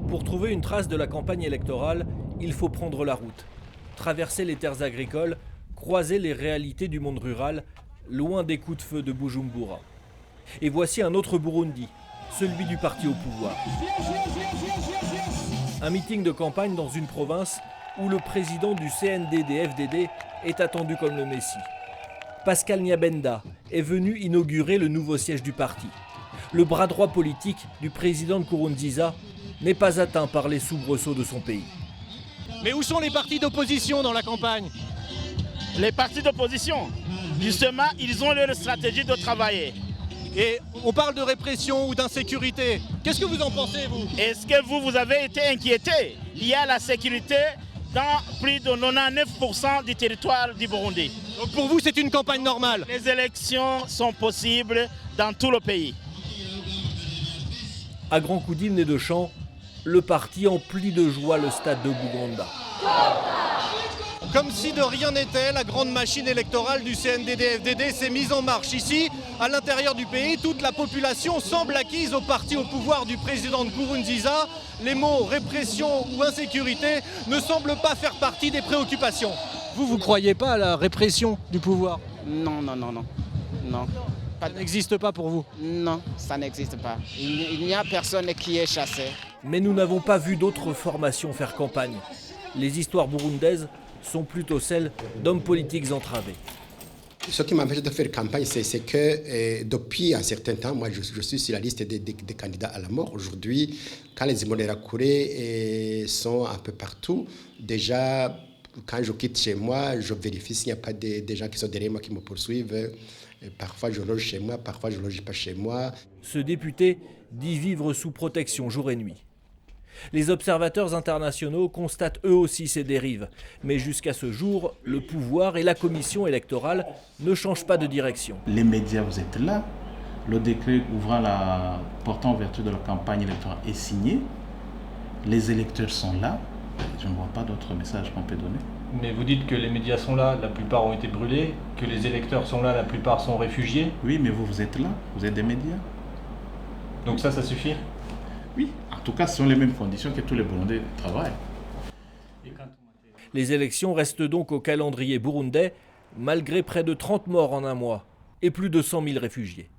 Pour trouver une trace de la campagne électorale, il faut prendre la route, traverser les terres agricoles, croiser les réalités du monde rural, loin des coups de feu de Bujumbura. Et voici un autre Burundi, celui du parti au pouvoir. Un meeting de campagne dans une province où le président du CNDD-FDD est attendu comme le messie. Pascal Nyabenda est venu inaugurer le nouveau siège du parti. Le bras droit politique du président Nkurunziza n'est pas atteint par les soubresauts de son pays. Mais où sont les partis d'opposition dans la campagne? Les partis d'opposition, justement, ils ont leur stratégie de travailler. Et on parle de répression ou d'insécurité. Qu'est-ce que vous en pensez, vous? Est-ce que vous avez été inquiété? Il y a la sécurité dans plus de 99% du territoire du Burundi. Donc pour vous, c'est une campagne normale? Les élections sont possibles dans tout le pays. À grands coups d'hymne et de chants, le parti emplit de joie le stade de Buganda. Comme si de rien n'était, la grande machine électorale du CNDD-FDD s'est mise en marche. Ici, à l'intérieur du pays, toute la population semble acquise au parti au pouvoir du président Nkurunziza. Les mots répression ou insécurité ne semblent pas faire partie des préoccupations. Vous croyez pas à la répression du pouvoir? Non. Ça n'existe pas pour vous? Non, ça n'existe pas. Il n'y a personne qui est chassé. Mais nous n'avons pas vu d'autres formations faire campagne. Les histoires burundaises sont plutôt celles d'hommes politiques entravés. Ce qui m'empêche de faire campagne, c'est que depuis un certain temps, moi je suis sur la liste des candidats à la mort. Aujourd'hui, quand les Imbonerakure sont un peu partout, déjà quand je quitte chez moi, je vérifie s'il n'y a pas des gens qui sont derrière moi qui me poursuivent. Et parfois je loge chez moi, parfois je ne loge pas chez moi. Ce député dit vivre sous protection jour et nuit. Les observateurs internationaux constatent eux aussi ces dérives. Mais jusqu'à ce jour, le pouvoir et la commission électorale ne changent pas de direction. Les médias, vous êtes là. Le décret portant en vertu de la campagne électorale est signé. Les électeurs sont là. Je ne vois pas d'autre message qu'on peut donner. Mais vous dites que les médias sont là, la plupart ont été brûlés, que les électeurs sont là, la plupart sont réfugiés. Oui, mais vous êtes là, vous êtes des médias. Donc ça suffit? Oui, en tout cas, ce sont les mêmes conditions que tous les Burundais travaillent. Les élections restent donc au calendrier burundais, malgré près de 30 morts en un mois et plus de 100 000 réfugiés.